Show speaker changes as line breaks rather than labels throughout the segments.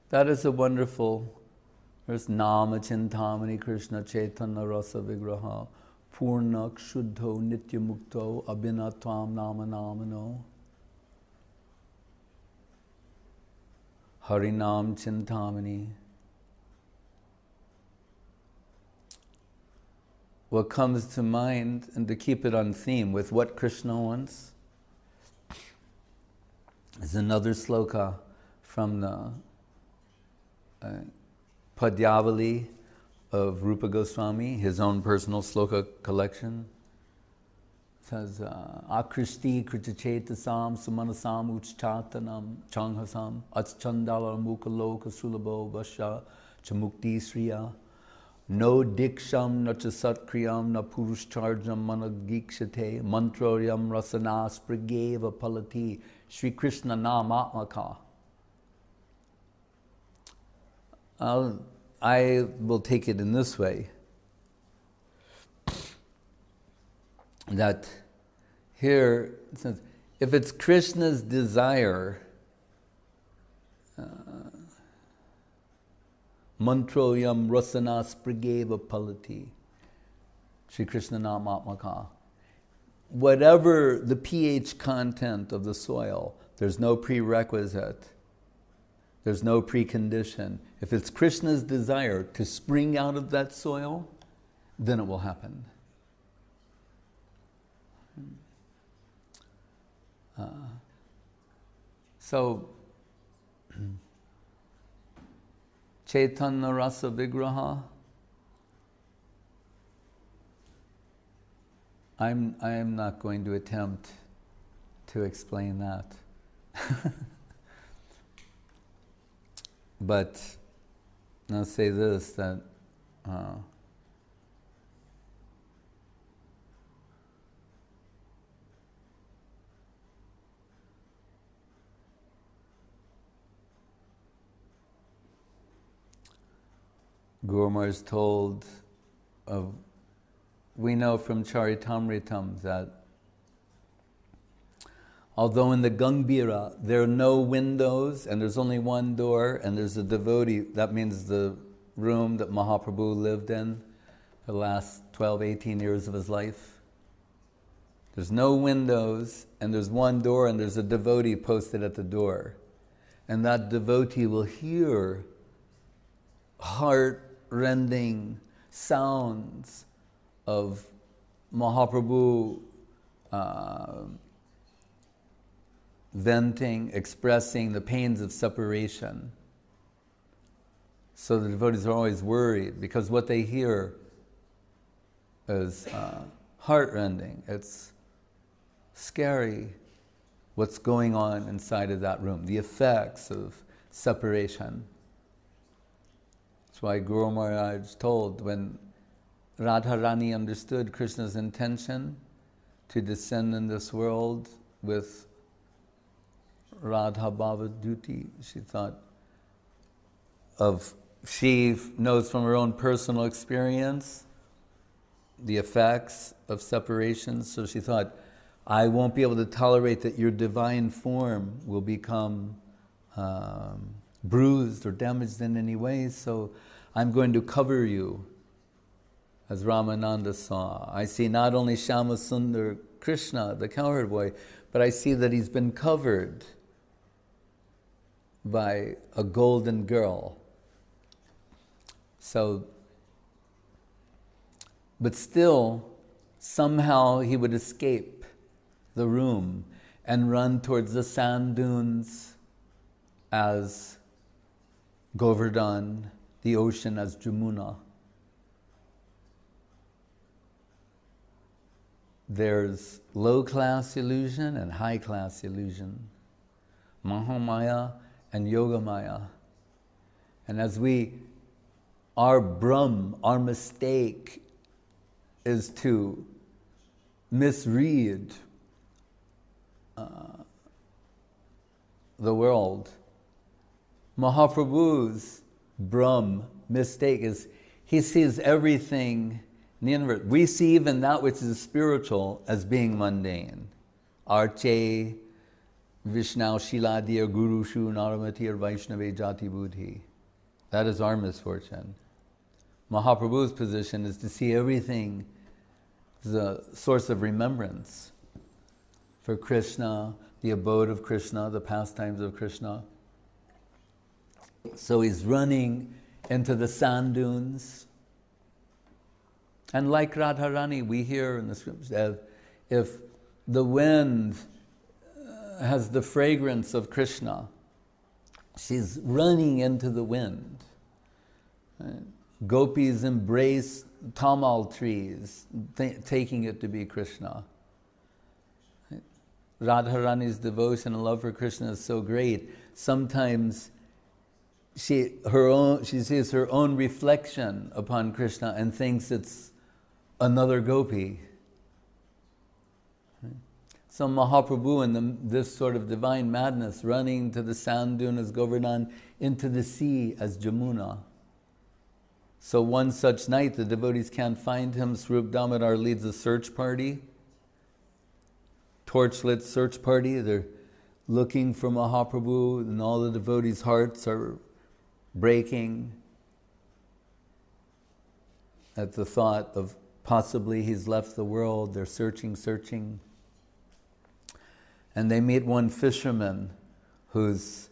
That is a wonderful, there's Nama Chintamani Krishna Chaitanya Rasa Vigraha Purnak Shuddho Nitya Mukto Abhinatvam Nama Namano Harinam Chintamani. What comes to mind, and to keep it on theme with what Krishna wants, is another sloka from the Padyavali of Rupa Goswami, his own personal sloka collection. It says, Akrishti kritachetasam sumanasam uchchatanam changhasam atschandala mukaloka sulabo vasha chamukti sriya no diksham na cha satkriyam na purushcharjam managikshate mantroyam rasanas prageva palati Shri Krishna namatmaka. I will take it in this way, that here it says, if it's Krishna's desire, mantroyam rasanas prageva palati, Shri Krishna namatmaka. Whatever the pH content of the soil, there's no prerequisite, there's no precondition. If it's Krishna's desire to spring out of that soil, then it will happen. So, Chaitanya Rasa Vigraha, I am not going to attempt to explain that. But I'll say this, that Guru Maharaj is told of, we know from Charitamritam that although in the Gangbhira there are no windows and there's only one door and there's a devotee, that means the room that Mahaprabhu lived in for the last 12, 18 years of his life. There's no windows and there's one door and there's a devotee posted at the door. And that devotee will hear heart-rending sounds of Mahaprabhu venting, expressing the pains of separation. So the devotees are always worried because what they hear is heart-rending. It's scary what's going on inside of that room, the effects of separation. That's why Guru Maharaj told, when Radharani understood Krishna's intention to descend in this world with Radha Bhava Duti, she knows from her own personal experience the effects of separation, so she thought, I won't be able to tolerate that your divine form will become bruised or damaged in any way, so I'm going to cover you. As Ramananda saw, I see not only Shama Sundar Krishna, the cowherd boy, but I see that he's been covered by a golden girl. So, but still, somehow he would escape the room and run towards the sand dunes as Govardhan, the ocean as Jamuna. There's low-class illusion and high-class illusion, Mahamaya and Yogamaya. And as our Brahm, our mistake is to misread the world. Mahaprabhu's Brahm mistake is he sees everything in the universe. We see even that which is spiritual as being mundane. Arche, Vishnau Shiladir Gurushu Naramatir Vaishnave Jati Buddhi. That is our misfortune. Mahaprabhu's position is to see everything as a source of remembrance for Krishna, the abode of Krishna, the pastimes of Krishna. So he's running into the sand dunes. And like Radharani, we hear in the scriptures that if the wind has the fragrance of Krishna, she's running into the wind. Right? Gopis embrace tamal trees, taking it to be Krishna. Right? Radharani's devotion and love for Krishna is so great. Sometimes she sees her own reflection upon Krishna and thinks it's another gopi. Right? So Mahaprabhu in this sort of divine madness, running to the sand dune as Govardhan, into the sea as Jamuna. So one such night, the devotees can't find him. Swarup Damodar leads a search party, torchlit search party. They're looking for Mahaprabhu, and all the devotees' hearts are breaking at the thought of possibly he's left the world. They're searching. And they meet one fisherman who's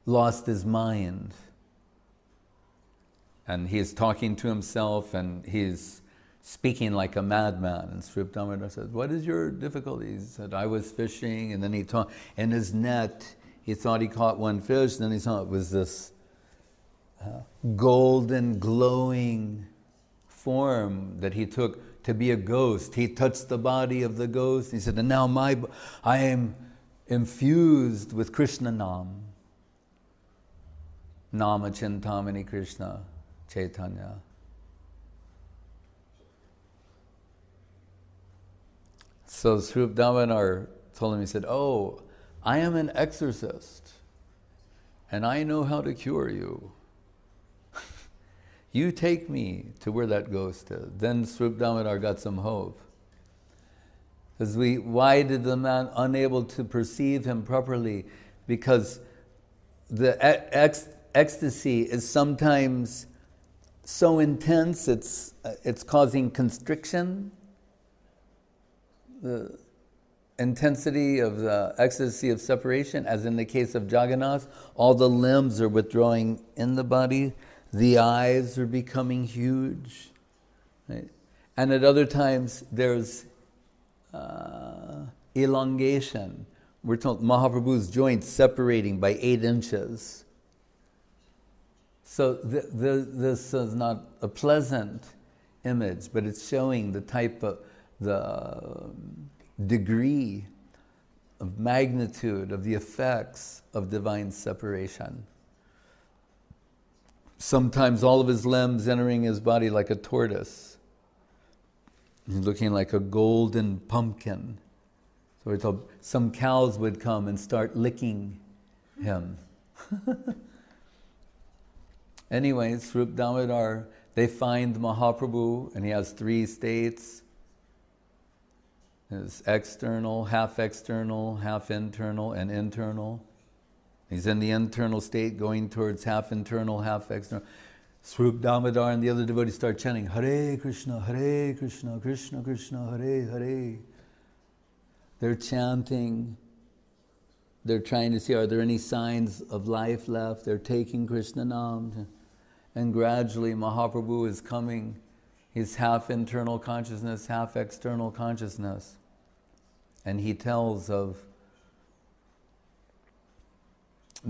lost his mind. And he's talking to himself and he's speaking like a madman. And Swarup Damodar says, "What is your difficulty?" He said, "I was fishing," and then he talked, in his net, he thought he caught one fish, and then he saw it was this golden, glowing form that he took to be a ghost. He touched the body of the ghost. He said, "And now I am infused with Krishna Nam. Nama Chintamani Krishna Chaitanya." So Swarup Damodar told him, he said, "Oh, I am an exorcist, and I know how to cure you. You take me to where that ghost is." Then Swarup Damodar got some hope. Because why did the man unable to perceive him properly? Because the ecstasy is sometimes so intense, it's causing constriction. The intensity of the ecstasy of separation, as in the case of Jagannath, all the limbs are withdrawing in the body, the eyes are becoming huge. Right? And at other times there's elongation. We're told Mahaprabhu's joints separating by 8 inches. So this is not a pleasant image, but it's showing the type of, the degree of magnitude of the effects of divine separation. Sometimes all of his limbs entering his body like a tortoise. He's looking like a golden pumpkin. So we're told some cows would come and start licking him. Anyway, Swarup Damodar, they find Mahaprabhu, and he has 3 states. There's external, half internal, and internal. He's in the internal state, going towards half internal, half external. Swarup Damodar and the other devotees start chanting, Hare Krishna, Krishna Krishna, Hare Hare. They're chanting. They're trying to see, are there any signs of life left? They're taking Krishna Nam. And gradually Mahaprabhu is coming. He's half internal consciousness, half external consciousness. And he tells of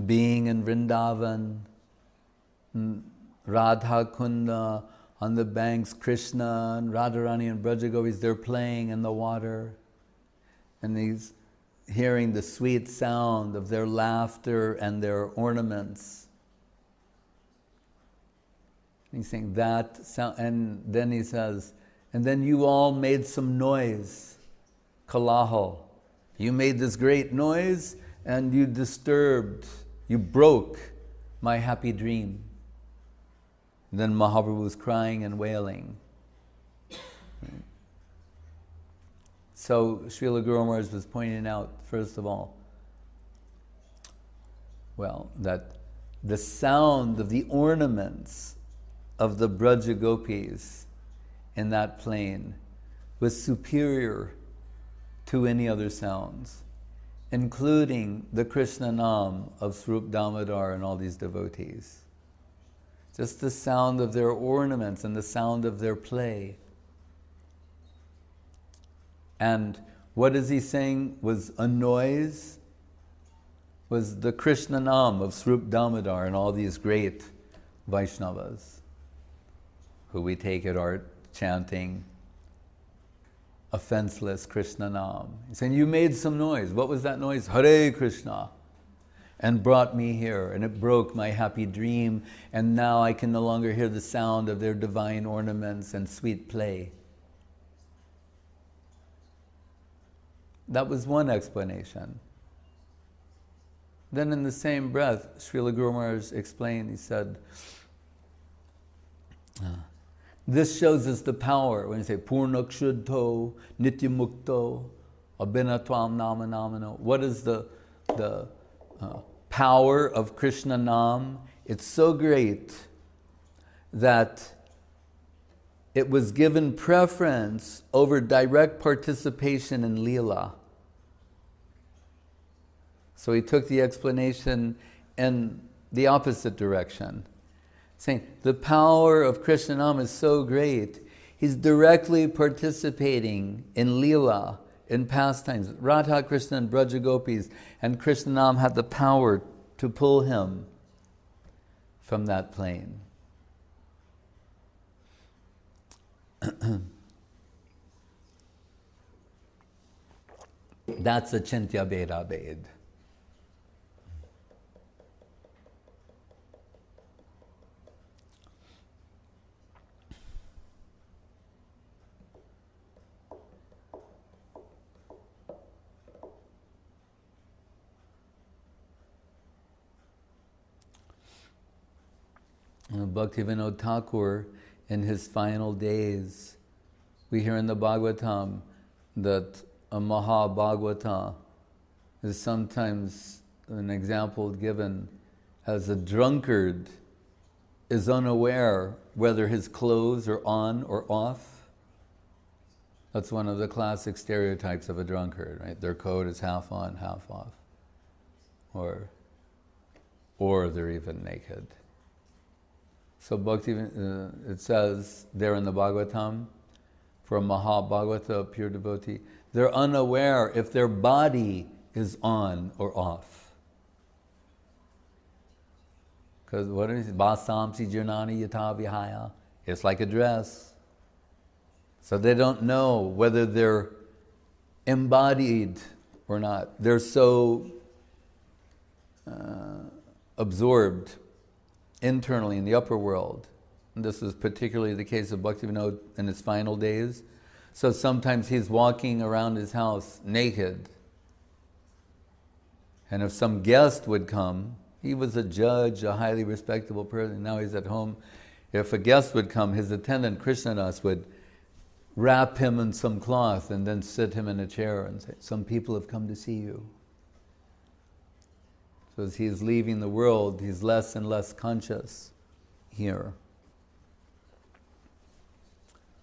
being in Vrindavan, Radha Kunda, on the banks, Krishna and Radharani and Brajagopis, they're playing in the water. And he's hearing the sweet sound of their laughter and their ornaments. He's saying that sound, and then he says, and then you all made some noise, kalahal. You made this great noise and you disturbed, you broke my happy dream. And then Mahaprabhu was crying and wailing. Right? So Srila Guru Maharaj was pointing out, first of all, Well, that the sound of the ornaments of the Braja Gopis in that plain was superior to any other sounds, including the Krishna Nam of Swarup Damodar and all these devotees. Just the sound of their ornaments and the sound of their play. And what is he saying was a noise? Was the Krishna Nam of Swarup Damodar and all these great Vaishnavas, who we take at art chanting a fenceless Krishna Nam. He's saying, you made some noise. What was that noise? Hare Krishna. And brought me here, and it broke my happy dream, and now I can no longer hear the sound of their divine ornaments and sweet play. That was one explanation. Then in the same breath, Srila Guru Maharaj explained, he said, this shows us the power, when you say, Purnakshudto, Nityamukto, Abhinatvam Nama Namano. What is the power of Krishna Nam? It's so great that it was given preference over direct participation in Leela. So he took the explanation in the opposite direction, saying the power of Krishna Nam is so great, he's directly participating in Leela, in pastimes. Radha Krishna and Braja Gopis and Krishna Nam had the power to pull him from that plane. That's a Chintya Beda Bed. Bhaktivinoda Thakur, in his final days, we hear in the Bhagavatam that a Mahabhagavata is sometimes an example given as a drunkard is unaware whether his clothes are on or off. That's one of the classic stereotypes of a drunkard, right? Their coat is half on, half off. Or they're even naked. So Bhakti, it says there in the Bhagavatam, for a Mahabhagavata, pure devotee, they're unaware if their body is on or off. Because what is it? Basamsi jirnani yata vihaya. It's like a dress. So they don't know whether they're embodied or not. They're so absorbed internally in the upper world. And this is particularly the case of Bhaktivinoda in his final days. So sometimes he's walking around his house naked. And if some guest would come, he was a judge, a highly respectable person, now he's at home. If a guest would come, his attendant Krishnadas would wrap him in some cloth and then sit him in a chair and say, some people have come to see you. So as he's leaving the world, he's less and less conscious here.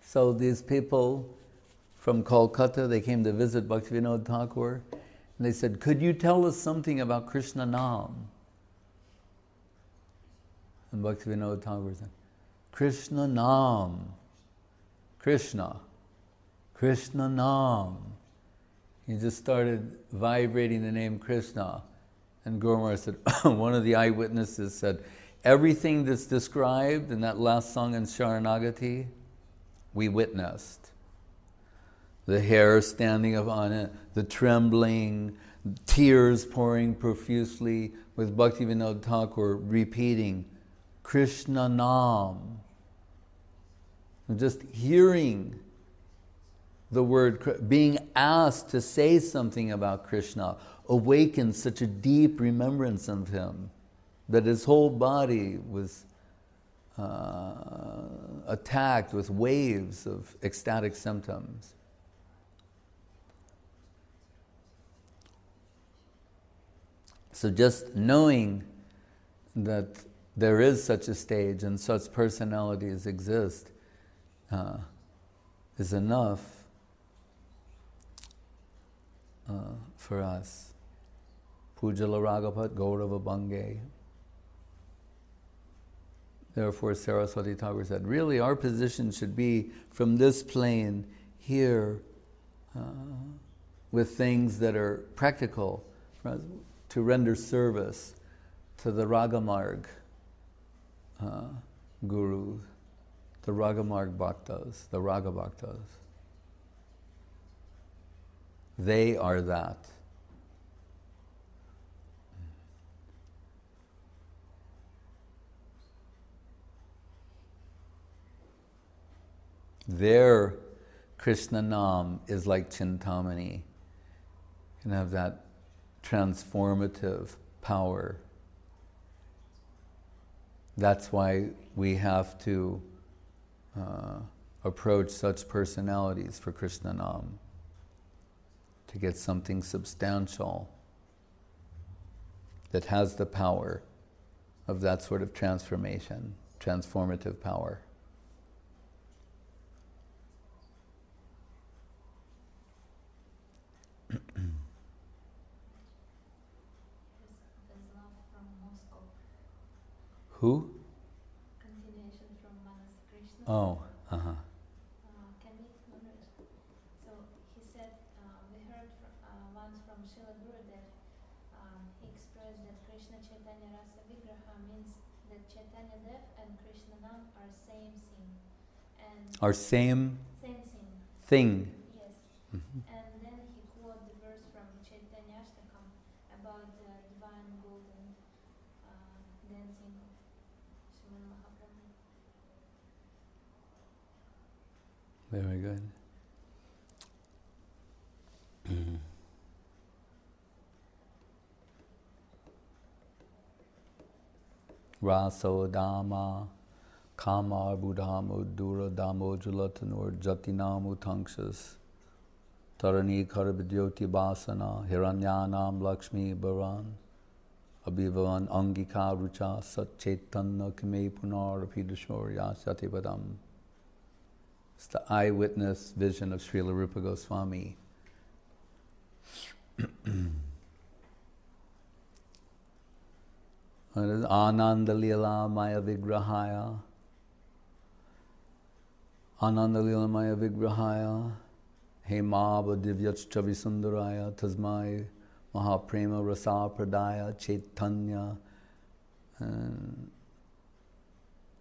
So these people from Kolkata, they came to visit Bhaktivinoda Thakur, and they said, could you tell us something about Krishna Nam? And Bhaktivinoda Thakur said, Krishna Nam, Krishna, Krishna Nam. He just started vibrating the name Krishna. And Guru Maharaj said, one of the eyewitnesses said, everything that's described in that last song in Sharanagati, we witnessed. The hair standing up on it, the trembling, tears pouring profusely, with Bhaktivinoda Thakur repeating, Krishna Nam. And just hearing the word, being asked to say something about Krishna, awakened such a deep remembrance of him that his whole body was attacked with waves of ecstatic symptoms. So just knowing that there is such a stage and such personalities exist is enough for us. Pujala Ragapat Gaurava Bange. Therefore, Saraswati Thakur said, really our position should be from this plane here with things that are practical for us, to render service to the Ragamarg Guru, the Ragamarg Bhaktas, the Raga Bhaktas. They are that. Their Krishna Nam is like Chintamani. You can have that transformative power. That's why we have to approach such personalities for Krishna Nam, to get something substantial that has the power of that sort of transformation, transformative power. Who?
Continuation from Manas Krishna.
Oh,
Can we remember? So he said, we heard once from Srila Gurudev, he expressed that Krishna Chaitanya Rasa Vigraha means that Chaitanya Dev and Krishna Nam are same thing. And
our same
same thing.
thing.
Yes.
Mm-hmm.
And then he quoted the verse from Chaitanya Ashtakam about the divine golden dancing of Srimad Mahaprabhu.
Very good. Raso Dama Kamar Budham Udura Damojula Tanur Jatinam Utanksas Tarani Karavidyoti Basana Hiranyanam Lakshmi Baran Abhivavan Angika Rucha Satchetanna Kime Punar Apidashorya Satipadam. It's the eyewitness vision of Srila Rupa Goswami. Ananda Lila Maya Vigrahaya. Ananda Lila Maya Vigrahaya. Hemava Divyachcha Visundaraya. Tasmai Mahaprema Rasa Pradaya. Chaitanya.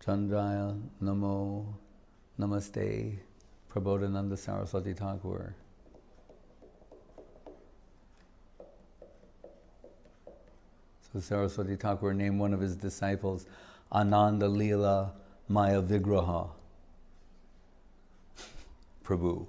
Chandraya Namo. Namaste. Prabodhananda Saraswati Thakur. So Saraswati Thakur named one of his disciples Ananda Lila Maya Vigraha. Prabhu.